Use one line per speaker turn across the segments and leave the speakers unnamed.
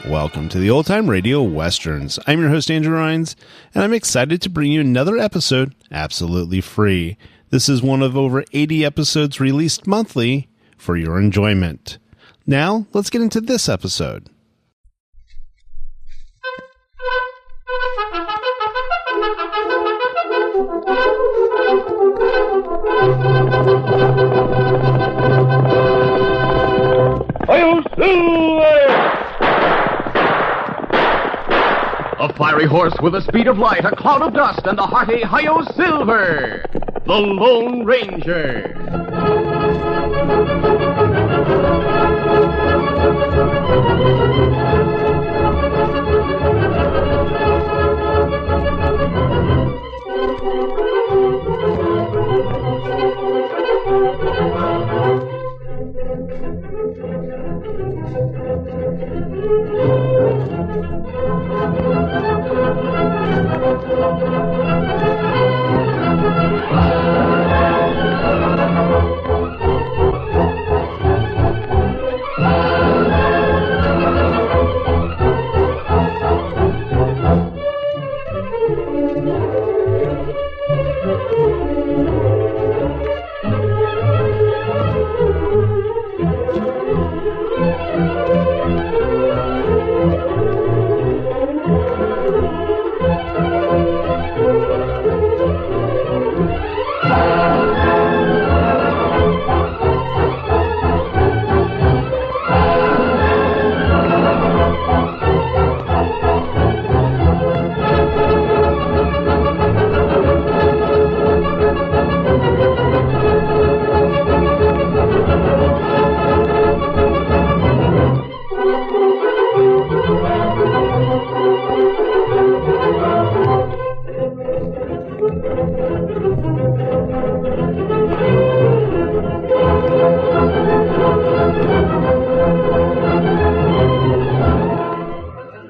Welcome to the Old Time Radio Westerns. I'm your host, Andrew Rhynes, and I'm excited to bring you another episode absolutely free. This is one of over 80 episodes released monthly for your enjoyment. Now, let's get into this episode.
A fiery horse with the speed of light, a cloud of dust, and a hearty Hi-Yo Silver, the Lone Ranger.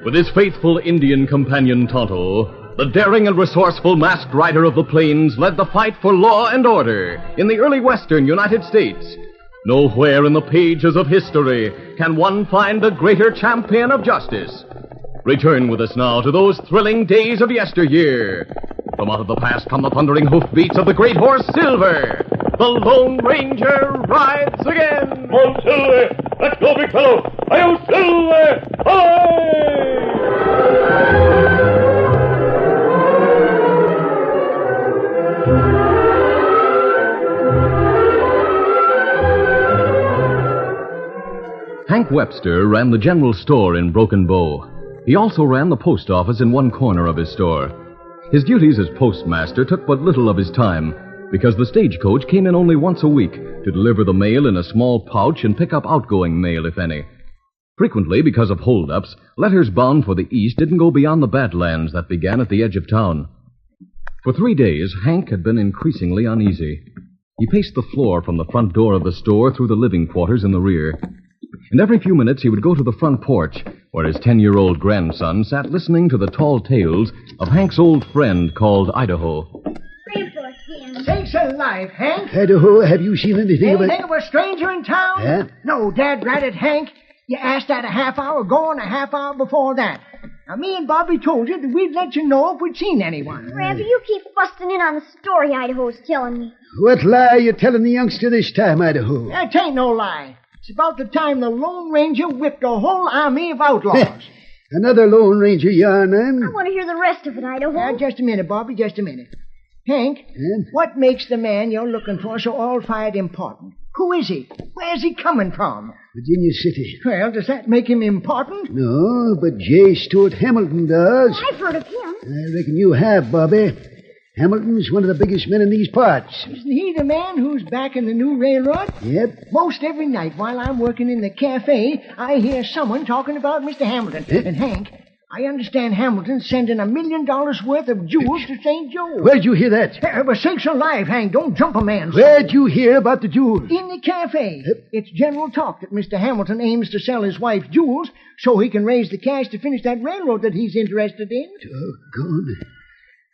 With his faithful Indian companion Tonto, the daring and resourceful masked rider of the plains led the fight for law and order in the early western United States. Nowhere in the pages of history can one find a greater champion of justice. Return with us now to those thrilling days of yesteryear. From out of the past come the thundering hoofbeats of the great horse Silver. The Lone Ranger rides again.
Come on, Silver! Let's go, big fellow! Hi-yo, Silver! Hi!
Hank Webster ran the general store in Broken Bow. He also ran the post office in one corner of his store. His duties as postmaster took but little of his time, because the stagecoach came in only once a week to deliver the mail in a small pouch and pick up outgoing mail, if any. Frequently, because of holdups, letters bound for the East didn't go beyond the Badlands that began at the edge of town. For 3 days, Hank had been increasingly uneasy. He paced the floor from the front door of the store through the living quarters in the rear. And every few minutes he would go to the front porch, where his 10-year-old grandson sat listening to the tall tales of Hank's old friend called Idaho.
Sakes alive, Hank.
Idaho, have you seen anything of it?
Anything of a stranger in town?
Yeah?
No, Dad ratted, Hank. You asked that a half hour ago and a half hour before that. Now, me and Bobby told you that we'd let you know if we'd seen anyone.
Grandpa, you keep busting in on the story Idaho's telling me.
What lie you telling the youngster this time, Idaho?
That ain't no lie. It's about the time the Lone Ranger whipped a whole army of outlaws.
Another Lone Ranger yarn, then?
I want to hear the rest of it, Idaho.
Just a minute, Bobby, just a minute. Hank, what makes the man you're looking for so all-fired important? Who is he? Where's he coming from?
Virginia City.
Well, does that make him important?
No, but J. Stuart Hamilton does.
I've heard of him.
I reckon you have, Bobby. Hamilton's one of the biggest men in these parts.
Isn't he the man who's backing the new railroad?
Yep.
Most every night while I'm working in the cafe, I hear someone talking about Mr. Hamilton. And Hank, I understand Hamilton's sending $1 million worth of jewels to St. Joe.
Where'd you hear that?
For sakes alive, Hank, don't jump a man.
Where'd you hear about the jewels?
In the cafe. It's general talk that Mr. Hamilton aims to sell his wife's jewels so he can raise the cash to finish that railroad that he's interested in.
Doggone.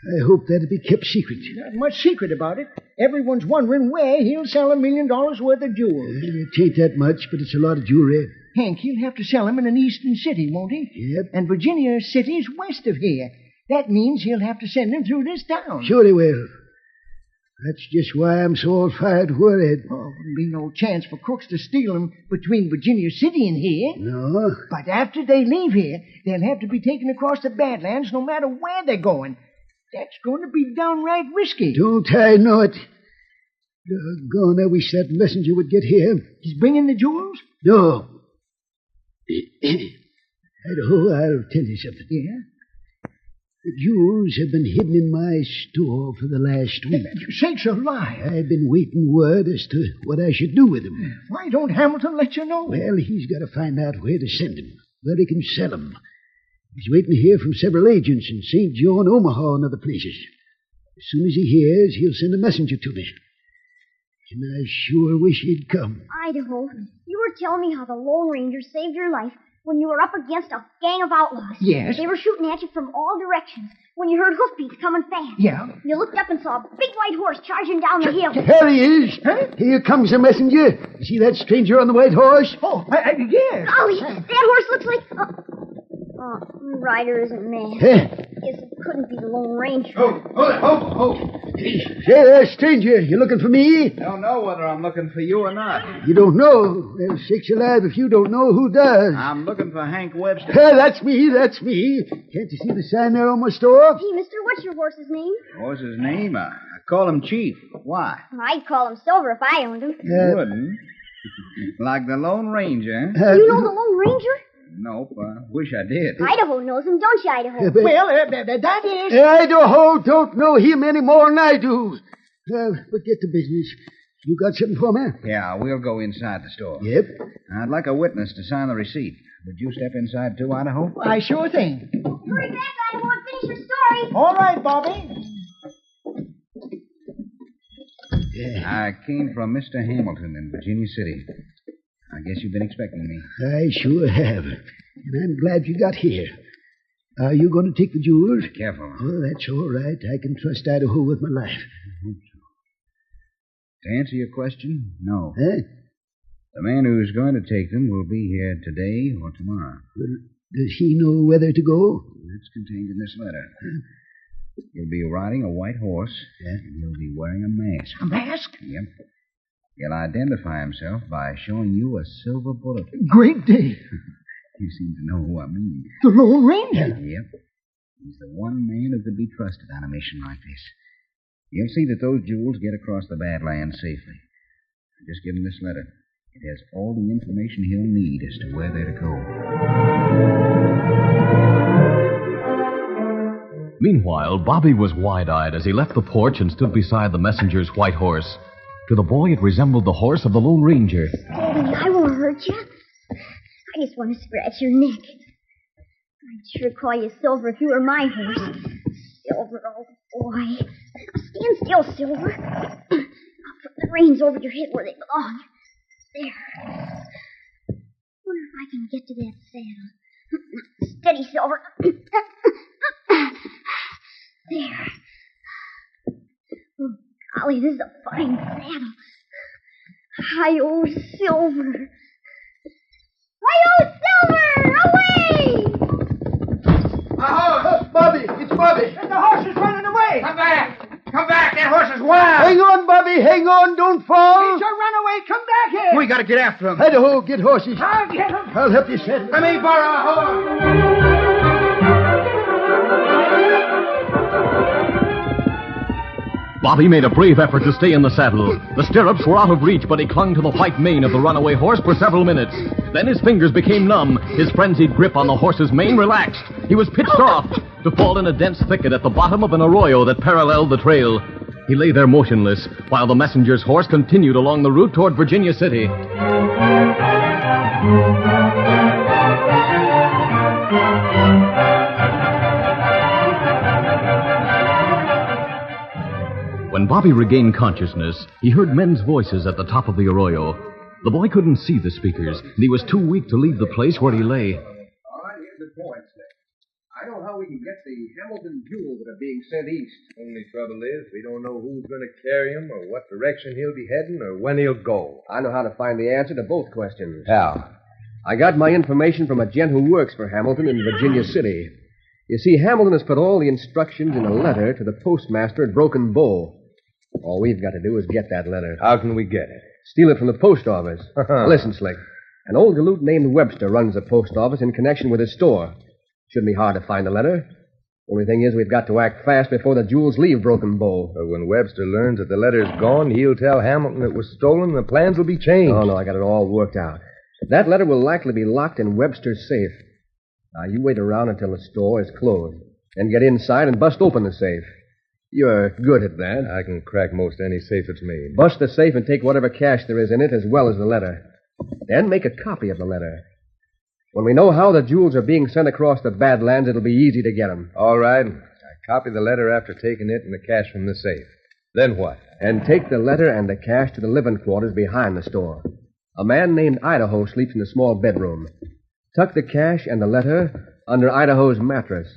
I hope that'll be kept secret.
Not much secret about it. Everyone's wondering where he'll sell $1 million worth of jewels.
It ain't that much, but it's a lot of jewelry.
Hank, he'll have to sell them in an eastern city, won't he?
Yep.
And Virginia City's west of here. That means he'll have to send them through this town.
Sure he will. That's just why I'm so all-fired worried.
Oh, wouldn't be no chance for crooks to steal them between Virginia City and here.
No.
But after they leave here, they'll have to be taken across the Badlands no matter where they're going. That's going to be downright risky.
Don't I know it? Doggone, I wish that messenger would get here.
He's bringing the jewels?
No. Idaho, I'll tell you something.
Yeah?
The jewels have been hidden in my store for the last week.
Sakes alive.
I've been waiting word as to what I should do with them.
Why don't Hamilton let you know?
Well, he's got to find out where to send them, where he can sell them. He's waiting to hear from several agents in St. Joe and Omaha and other places. As soon as he hears, he'll send a messenger to me. And I sure wish he'd come.
Idaho, you were telling me how the Lone Ranger saved your life when you were up against a gang of outlaws.
Yes?
They were shooting at you from all directions when you heard hoofbeats coming fast.
Yeah?
You looked up and saw a big white horse charging down the hill.
There he is.
Huh?
Here comes the messenger. You see that stranger on the white horse?
Oh, yes.
Golly, that horse looks like... Oh, the rider isn't mad. Guess it couldn't be the Lone Ranger.
Say there, stranger, you looking for me?
Don't know whether I'm looking for you or not.
You don't know. Well, sakes alive, if you don't know, who does?
I'm looking for Hank Webster.
That's me. Can't you see the sign there on my store?
Hey, mister, what's your horse's name?
What's his name? I call him Chief. Why?
I'd call him Silver if I owned him.
You wouldn't. Like the Lone Ranger.
You know the Lone Ranger?
Nope. Wish I did.
Idaho knows him, don't you, Idaho?
Well, that is...
Idaho don't know him any more than I do. But get to business. You got something for me?
Yeah, we'll go inside the store.
Yep.
I'd like a witness to sign the receipt. Would you step inside too, Idaho?
I sure thing.
Hurry back, Idaho, and finish your story.
All right, Bobby.
I came from Mr. Hamilton in Virginia City. I guess you've been expecting me.
I sure have. And I'm glad you got here. Are you going to take the jewels?
Careful.
Oh, that's all right. I can trust Idaho with my life.
I hope so. To answer your question, no.
Huh?
The man who's going to take them will be here today or tomorrow.
Well, does he know whether to go?
That's contained in this letter. He'll be riding a white horse, and he'll be wearing a mask.
A mask?
Yep. He'll identify himself by showing you a silver bullet.
Great day.
You seem to know who I mean.
The Lone Ranger.
Yep. He's the one man who could be trusted on a mission like this. He'll see that those jewels get across the Badlands safely. Just give him this letter. It has all the information he'll need as to where they're to go.
Meanwhile, Bobby was wide-eyed as he left the porch and stood beside the messenger's white horse. To the boy, it resembled the horse of the Lone Ranger.
Daddy, I won't hurt you. I just want to scratch your neck. I'd sure call you Silver if you were my horse. Silver, oh boy. Stand still, Silver. I'll put the reins over your head where they belong. There. Wonder if I can get to that saddle. Steady, Silver. There. Oh, golly, this is a fine saddle. Hi-oh, Silver. Hi-oh, Silver! Away!
Bobby! It's Bobby!
The horse is running away.
Come back! Come back! That horse is wild!
Hang on, Bobby! Hang on! Don't fall!
It's a runaway. Come back here.
We gotta get after him.
Idaho, get horses.
I'll get him.
I'll help you saddle.
Let me borrow a horse!
Bobby made a brave effort to stay in the saddle. The stirrups were out of reach, but he clung to the white mane of the runaway horse for several minutes. Then his fingers became numb. His frenzied grip on the horse's mane relaxed. He was pitched off to fall in a dense thicket at the bottom of an arroyo that paralleled the trail. He lay there motionless, while the messenger's horse continued along the route toward Virginia City. When Bobby regained consciousness, he heard men's voices at the top of the arroyo. The boy couldn't see the speakers, and he was too weak to leave the place where he lay.
All right, here's the point, Slick. I know how we can get the Hamilton jewels that are being sent east.
Only trouble is, we don't know who's going to carry him, or what direction he'll be heading, or when he'll go.
I know how to find the answer to both questions.
How?
I got my information from a gent who works for Hamilton in Virginia City. You see, Hamilton has put all the instructions in a letter to the postmaster at Broken Bow. All we've got to do is get that letter.
How can we get it?
Steal it from the post office. Listen, Slick. An old galoot named Webster runs the post office in connection with his store. Shouldn't be hard to find the letter. Only thing is, we've got to act fast before the jewels leave Broken Bow.
But when Webster learns that the letter's gone, he'll tell Hamilton it was stolen and the plans will be changed.
Oh, no, I got it all worked out. That letter will likely be locked in Webster's safe. Now, you wait around until the store is closed. Then get inside and bust open the safe. You're good at that.
I can crack most any safe that's made.
Bust the safe and take whatever cash there is in it as well as the letter. Then make a copy of the letter. When we know how the jewels are being sent across the Badlands, it'll be easy to get them.
All right. I copy the letter after taking it and the cash from the safe. Then what?
And take the letter and the cash to the living quarters behind the store. A man named Idaho sleeps in a small bedroom. Tuck the cash and the letter under Idaho's mattress.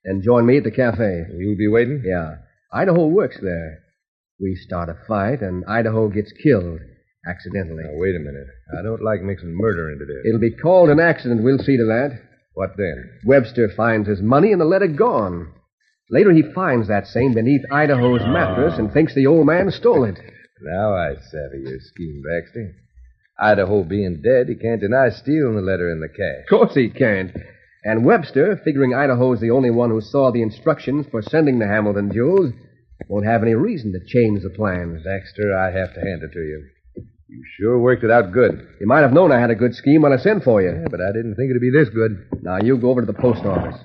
Then join me at the cafe.
You'll be waiting?
Yeah. Idaho works there. We start a fight, and Idaho gets killed. Accidentally.
Now, wait a minute. I don't like mixing murder into this.
It'll be called an accident. We'll see to that.
What then?
Webster finds his money and the letter gone. Later, he finds that same beneath Idaho's mattress and thinks the old man stole it.
Now I savvy your scheme, Baxter. Idaho being dead, he can't deny stealing the letter and the cash.
Of course he can't. And Webster, figuring Idaho's the only one who saw the instructions for sending the Hamilton jewels, won't have any reason to change the plans.
Baxter, I have to hand it to you. You sure worked it out good.
You might have known I had a good scheme when I sent for you.
Yeah, but I didn't think it'd be this good.
Now, you go over to the post office.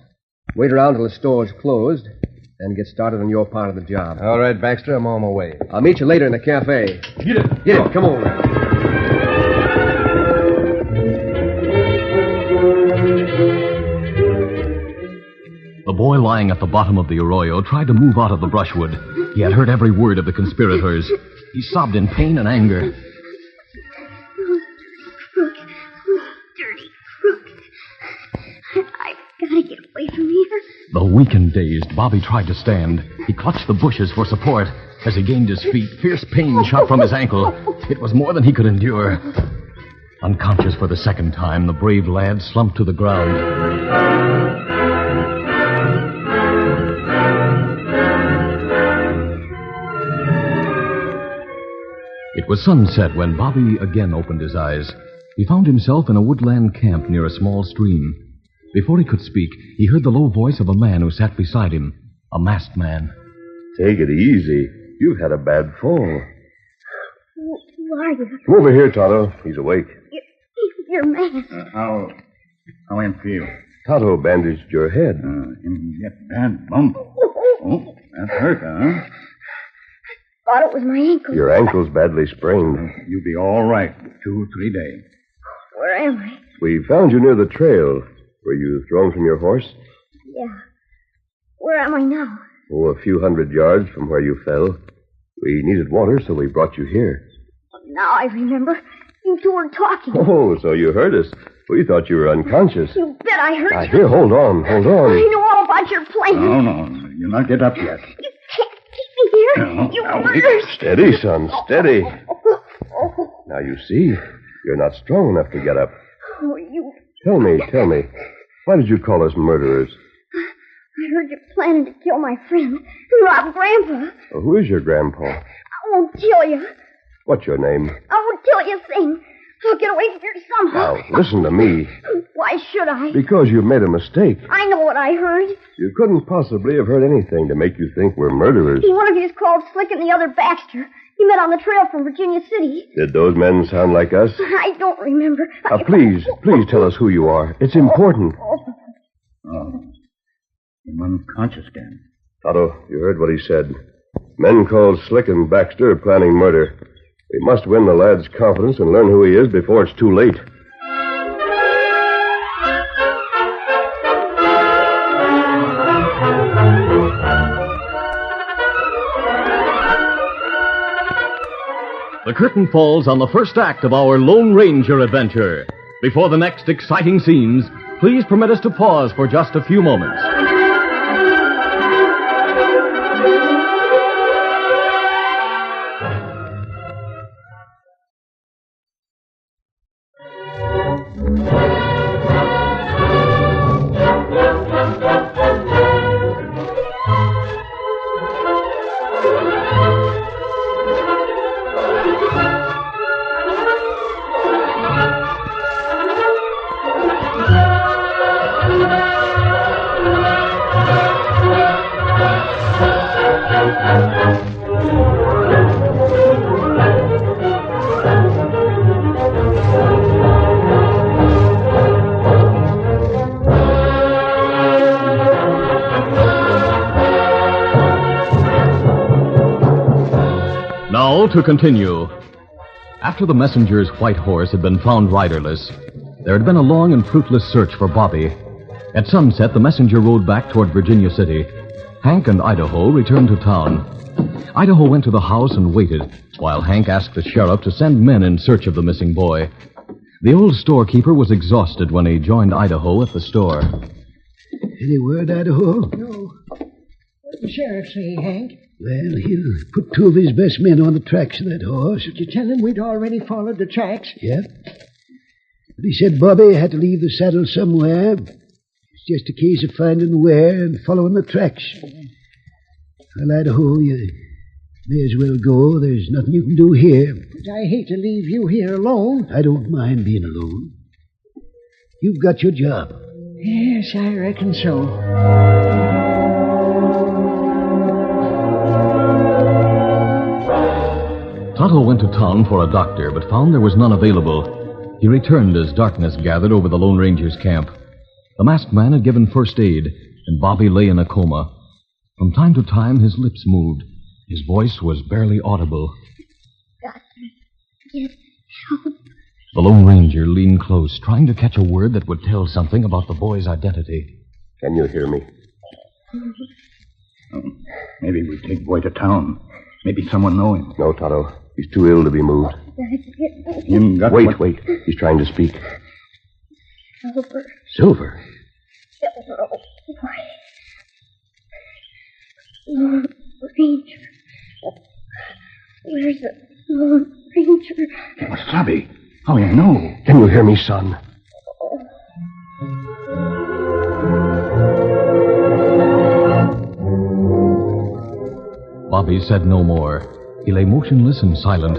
Wait around till the store's closed, then get started on your part of the job.
All right, Baxter, I'm on my way.
I'll meet you later in the cafe.
Get it.
Get it. Come on.
The boy lying at the bottom of the arroyo tried to move out of the brushwood. He had heard every word of the conspirators. He sobbed in pain and anger.
Crooks. Dirty crooks. I've got to get away from here.
Though weak and dazed, Bobby tried to stand. He clutched the bushes for support. As he gained his feet, fierce pain shot from his ankle. It was more than he could endure. Unconscious for the second time, the brave lad slumped to the ground. It was sunset when Bobby again opened his eyes. He found himself in a woodland camp near a small stream. Before he could speak, he heard the low voice of a man who sat beside him, a masked man.
Take it easy. You've had a bad fall.
Who are you?
Come over here, Tonto. He's awake.
You're masked.
How him feel?
Tonto bandaged your head.
Him get bad bump. Oh, that hurt, huh?
Thought it was my ankle.
Your ankle's badly sprained.
You'll be all right 2 or 3 days.
Where am I?
We found you near the trail. Were you thrown from your horse?
Yeah. Where am I now?
Oh, a few 100 yards from where you fell. We needed water, so we brought you here.
Now I remember. You two were talking.
Oh, so you heard us. We thought you were unconscious.
You bet I heard you.
Here, hold on.
I know all about your plan.
No. You'll not get up yet.
You can't keep me here.
No,
You
now,
murderers.
Steady, son, steady. Now, you see, you're not strong enough to get up.
Oh, you...
Tell me. Why did you call us murderers?
I heard you planning to kill my friend, rob Grandpa.
Well, who is your grandpa?
I won't tell you.
What's your name?
I won't tell you a thing. I'll get away from here somehow.
Now, listen to me.
Why should I?
Because you made a mistake.
I know what I heard.
You couldn't possibly have heard anything to make you think we're murderers.
One of you's called Slick and the other Baxter. You met on the trail from Virginia City.
Did those men sound like us?
I don't remember.
Please tell us who you are. It's important.
I'm unconscious again.
Otto, you heard what he said. Men called Slick and Baxter are planning murder. We must win the lad's confidence and learn who he is before it's too late.
the curtain falls on the first act of our Lone Ranger adventure. Before the next exciting scenes, please permit us to pause for just a few moments. Now to continue. After the messenger's white horse had been found riderless, there had been a long and fruitless search for Bobby. At sunset, the messenger rode back toward Virginia City. Hank and Idaho returned to town. Idaho went to the house and waited, while Hank asked the sheriff to send men in search of the missing boy. The old storekeeper was exhausted when he joined Idaho at the store.
Any word, Idaho?
No. What did the sheriff say, Hank?
Well, he'll put 2 of his best men on the tracks of that horse.
Did you tell him we'd already followed the tracks?
Yep. But he said Bobby had to leave the saddle somewhere. It's just a case of finding where and following the tracks. Well, Idaho, you may as well go. There's nothing you can do here.
But I hate to leave you here alone.
I don't mind being alone. You've got your job.
Yes, I reckon so.
Tonto went to town for a doctor, but found there was none available. He returned as darkness gathered over the Lone Ranger's camp. The masked man had given first aid, and Bobby lay in a coma. From time to time, his lips moved. His voice was barely audible.
Doctor, get help.
The Lone Ranger leaned close, trying to catch a word that would tell something about the boy's identity.
Can you hear me?
Maybe we take boy to town. Maybe someone know him.
No, Tonto. He's too ill to be moved. Wait. He's trying to speak.
Silver.
Silver?
Silver, oh boy. Lone Ranger. Where's the Lone Ranger?
Wasabi. How do you know?
Can you hear me, son?
Bobby said no more. He lay motionless and silent.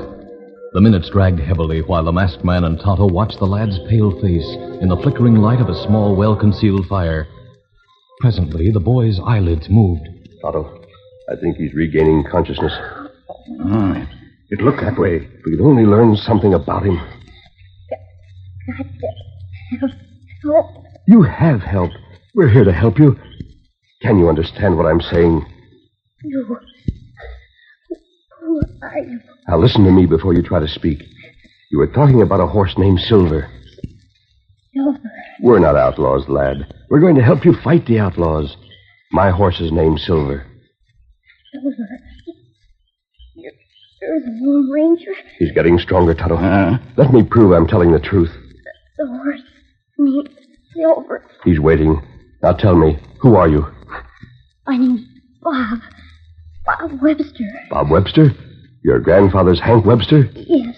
The minutes dragged heavily while the masked man and Tonto watched the lad's pale face in the flickering light of a small, well-concealed fire. Presently, the boy's eyelids moved.
Tonto, I think he's regaining consciousness.
It looked that way.
If we could only learn something about him.
Got to have help.
You have help. We're here to help you. Can you understand what I'm saying?
No. Who are you?
Now listen to me before you try to speak. You were talking about a horse named Silver.
Silver.
We're not outlaws, lad. We're going to help you fight the outlaws. My horse is named Silver.
Silver. You're the Lone Ranger?
He's getting stronger, Tonto. Let me prove I'm telling the truth.
The horse named Silver.
He's waiting. Now tell me, who are you?
My name's Bob. Bob Webster.
Bob Webster? Your grandfather's Hank Webster?
Yes.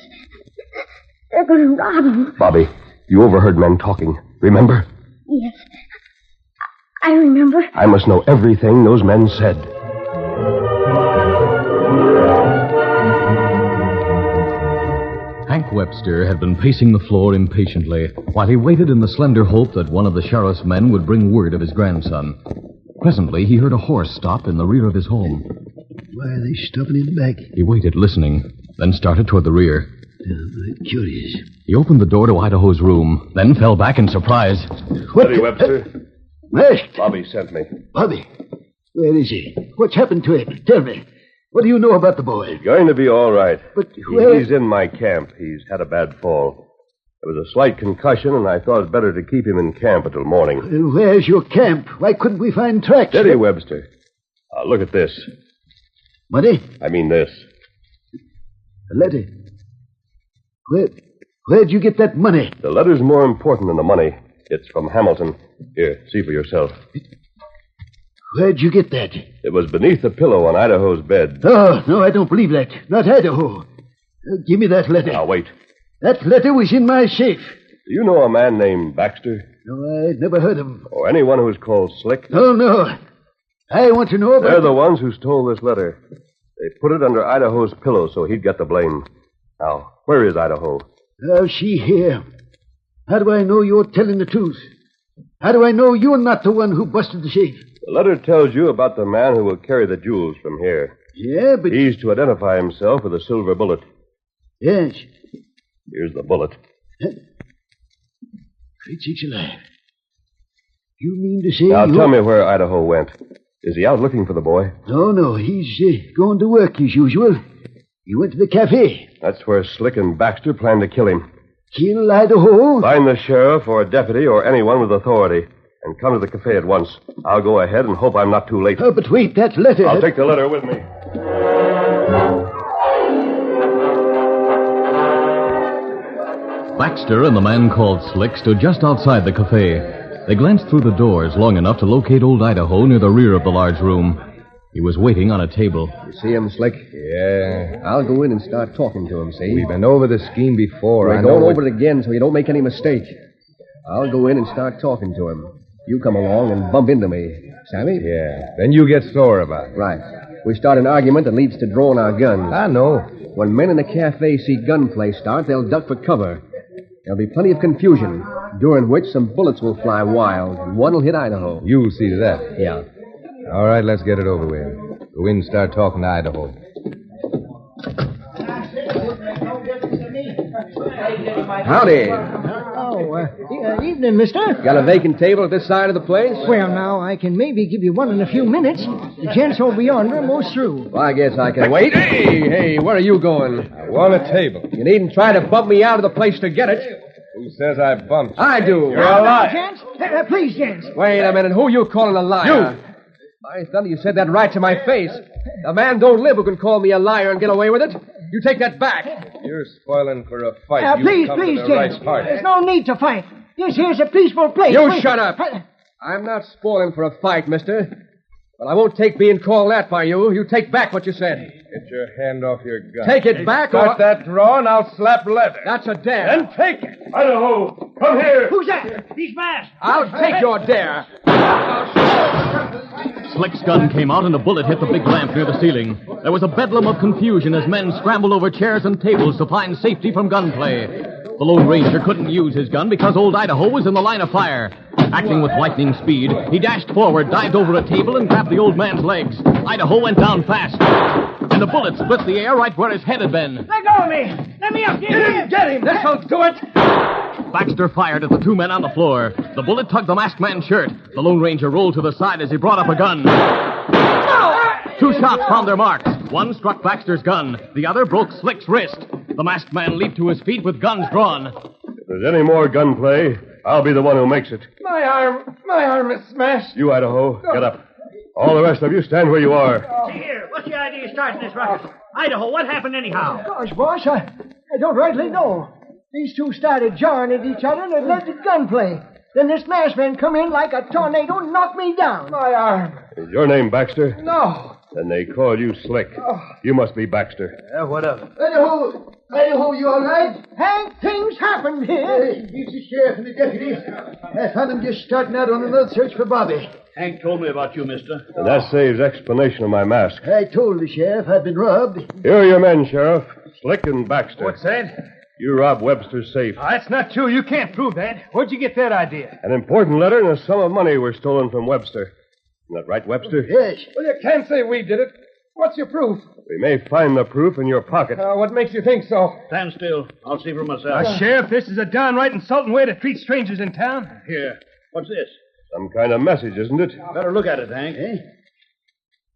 They're going to rob him.
Bobby, you overheard men talking. Remember?
Yes. I remember.
I must know everything those men said.
Hank Webster had been pacing the floor impatiently while he waited in the slender hope that one of the sheriff's men would bring word of his grandson. Presently, he heard a horse stop in the rear of his home.
Why are they stopping in the back?
He waited, listening, then started toward the rear.
Curious.
He opened the door to Idaho's room, then fell back in surprise.
Steady, Webster.
Masked.
Bobby sent me.
Bobby? Where is he? What's happened to him? Tell me. What do you know about the boy?
Going to be all right.
But where...
He's in my camp. He's had a bad fall. There was a slight concussion, and I thought it better to keep him in camp until morning.
Where's your camp? Why couldn't we find tracks?
Steady, Webster. Look at this.
Money?
I mean this.
A letter. Where'd you get that money?
The letter's more important than the money. It's from Hamilton. Here, see for yourself.
Where'd you get that?
It was beneath the pillow on Idaho's bed.
Oh, no, I don't believe that. Not Idaho. Give me that letter.
Now, wait.
That letter was in my safe.
Do you know a man named Baxter?
No, I'd never heard of him.
Or anyone who's called Slick?
Oh, no. I want to know about...
They're the ones who stole this letter. They put it under Idaho's pillow so he'd get the blame. Now, where is Idaho?
Oh, she here. How do I know you're telling the truth? How do I know you're not the one who busted the safe?
The letter tells you about the man who will carry the jewels from here.
Yeah, but...
He's to identify himself with a silver bullet.
Yes.
Here's the bullet.
Great sakes alive. You mean to say
Now, tell me where Idaho went. Is he out looking for the boy?
No. He's going to work as usual. He went to the cafe.
That's where Slick and Baxter plan to kill him.
Kill Idaho?
Find the sheriff or a deputy or anyone with authority and come to the cafe at once. I'll go ahead and hope I'm not too late.
Oh, but wait, that letter...
I'll take the letter with me.
Baxter and the man called Slick stood just outside the cafe. They glanced through the doors long enough to locate old Idaho near the rear of the large room. He was waiting on a table.
You see him, Slick?
Yeah.
I'll go in and start talking to him, see?
We've been over the scheme before.
We're going over it again so you don't make any mistake. I'll go in and start talking to him. You come along and bump into me. Savvy?
Yeah. Then you get sore about it.
Right. We start an argument that leads to drawing our guns.
I know.
When men in the cafe see gunplay start, they'll duck for cover. There'll be plenty of confusion, during which some bullets will fly wild, and one will hit Idaho.
You'll see to that.
Yeah.
All right, let's get it over with. Go in and start talking to Idaho.
Howdy.
Evening, mister.
Got a vacant table at this side of the place?
Well, now, I can maybe give you one in a few minutes. The gents over yonder are most through.
Well, I guess I can wait. Hey, where are you going?
I want a table.
You needn't try to bump me out of the place to get it.
Who says I bumped you?
I do.
You're a liar.
Gents, please, gents.
Wait a minute. Who you calling a liar?
You.
I thought you said that right to my face. A man don't live who can call me a liar and get away with it. You take that back.
You're spoiling for a fight. You've
Please,
come to the
gents.
right party.
There's no need to fight. This here's a peaceful place.
You shut up. I'm not spoiling for a fight, mister. But I won't take being called that by you. You take back what you said.
Get your hand off your gun.
Take it back
Got
or...
that drawn, I'll slap leather.
That's a dare.
Then take it.
Idaho, come here.
Who's that? He's masked.
I'll take your dare.
Slick's gun came out and a bullet hit the big lamp near the ceiling. There was a bedlam of confusion as men scrambled over chairs and tables to find safety from gunplay. The Lone Ranger couldn't use his gun because old Idaho was in the line of fire. Acting with lightning speed, he dashed forward, dived over a table, and grabbed the old man's legs. Idaho went down fast, and a bullet split the air right where his head had been.
Let go of me. Let me up.
Get him. This'll do it.
Baxter fired at the two men on the floor. The bullet tugged the masked man's shirt. The Lone Ranger rolled to the side as he brought up a gun. Two shots found their marks. One struck Baxter's gun. The other broke Slick's wrist. The masked man leaped to his feet with guns drawn.
If there's any more gunplay, I'll be the one who makes it.
My arm is smashed.
You, Idaho, get up. All the rest of you, stand where you are.
See here, what's the idea of starting this ruckus? Idaho, what happened anyhow?
Gosh, boss, I don't rightly know. These two started jarring at each other and it led to gunplay. Then this masked man come in like a tornado and knocked me down.
My arm.
Is your name Baxter?
No.
Then they call you Slick. You must be Baxter.
What of it? Idaho, you all right?
Hank, things happened here.
He's the sheriff and the deputy. I found him just starting out on another search for Bobby.
Hank told me about you, mister.
And that saves explanation of my mask.
I told the sheriff I'd been robbed.
Here are your men, Sheriff. Slick and Baxter.
What's that?
You robbed Webster's safe.
That's not true. You can't prove that. Where'd you get that idea?
An important letter and a sum of money were stolen from Webster. Isn't that right, Webster?
Yes.
Well, you can't say we did it. What's your proof?
We may find the proof in your pocket.
What makes you think so?
Stand still. I'll see for myself.
Sheriff, this is a downright insulting way to treat strangers in town.
Here. What's this?
Some kind of message, isn't it?
Better look at it, Hank.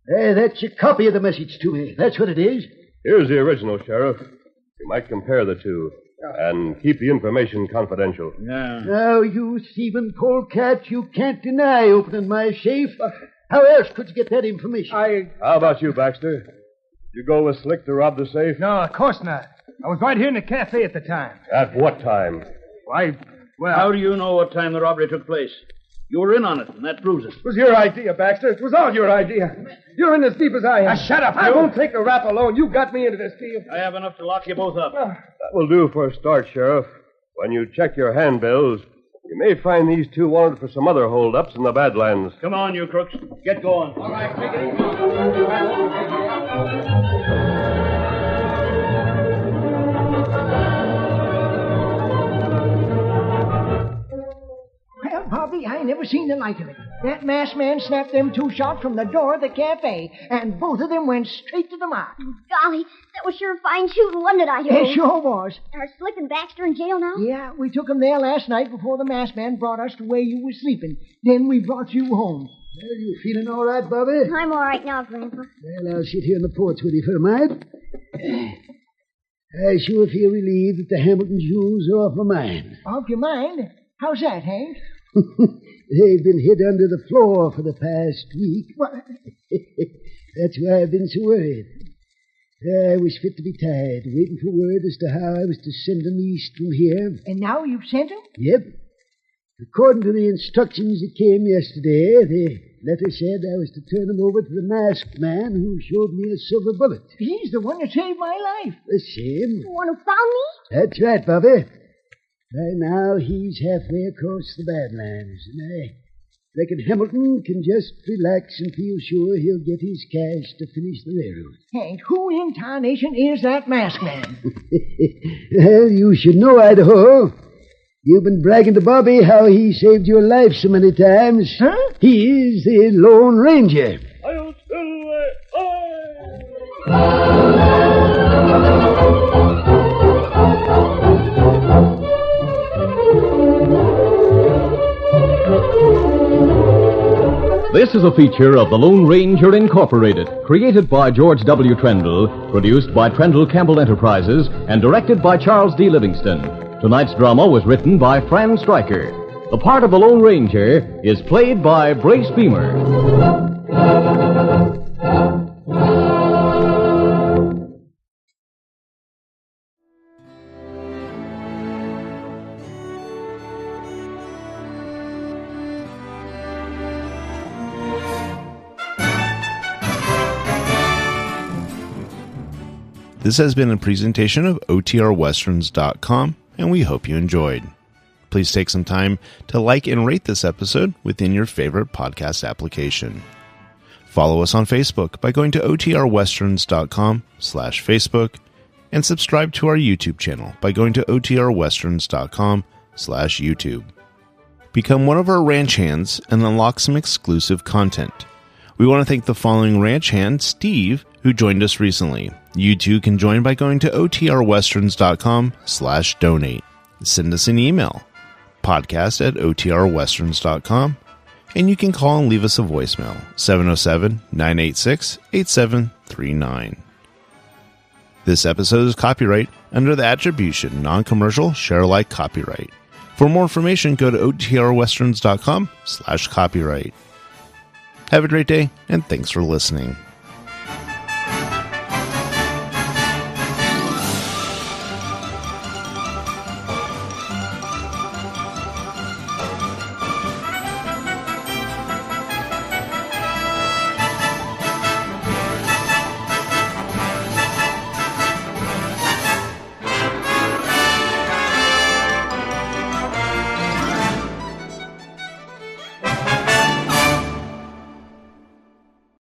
That's a copy of the message to me. That's what it is.
Here's the original, Sheriff. You might compare the two. And keep the information confidential.
No.
Now, you thieving polecat, you can't deny opening my safe. How else could you get that information?
How about you, Baxter? You go with Slick to rob the safe?
No, of course not. I was right here in the cafe at the time.
At what time?
Why, well...
How do you know what time the robbery took place? You were in on it, and that proves it.
It was your idea, Baxter. It was all your idea. You're in as deep as I am.
Now, shut up,
I
you.
won't take the rap alone. You got me into this deal.
I have enough to lock you both up.
That will do for a start, Sheriff. When you check your handbills, you may find these two wanted for some other holdups in the Badlands.
Come on, you crooks. Get going.
All right, take it easy.
Well, Bobby, I never seen the like of it. That masked man snapped them two shots from the door of the cafe, and both of them went straight to the mark.
Golly, that was sure fine shooting, wasn't it, Idaho?
It sure was.
Are Slick and Baxter in jail now?
Yeah, we took them there last night before the masked man brought us to where you were sleeping. Then we brought you home.
Well, you feeling all right, Bobby?
I'm all right now, Grandpa.
Well, I'll sit here on the porch with you for a minute. I sure feel relieved that the Hamilton jewels are off my mind.
Off your mind? How's that, Hank?
They've been hid under the floor for the past week.
What?
That's why I've been so worried. I was fit to be tied, waiting for word as to how I was to send them east from here.
And now you've sent them?
Yep. According to the instructions that came yesterday, the letter said I was to turn them over to the masked man who showed me a silver bullet.
He's the one that saved my life.
The same.
The one who found me?
That's right, Bobby. By now, he's halfway across the Badlands, and I reckon Hamilton can just relax and feel sure he'll get his cash to finish the railroad.
Hank, who in tarnation is that masked man?
Well, you should know, Idaho. You've been bragging to Bobby how he saved your life so many times.
Huh?
He is the Lone Ranger.
This is a feature of the Lone Ranger Incorporated, created by George W. Trendle, produced by Trendle Campbell Enterprises, and directed by Charles D. Livingston. Tonight's drama was written by Fran Stryker. The part of the Lone Ranger is played by Brace Beamer.
This has been a presentation of OTRWesterns.com, and we hope you enjoyed. Please take some time to like and rate this episode within your favorite podcast application. Follow us on Facebook by going to OTRWesterns.com/Facebook, and subscribe to our YouTube channel by going to OTRWesterns.com/YouTube. Become one of our ranch hands and unlock some exclusive content. We want to thank the following ranch hand, Steve, who joined us recently. You too can join by going to OTRWesterns.com/donate. Send us an email, podcast@OTRWesterns.com, and you can call and leave us a voicemail, 707-986-8739. This episode is copyright under the attribution, non-commercial, share-alike copyright. For more information, go to OTRWesterns.com/copyright. Have a great day, and thanks for listening.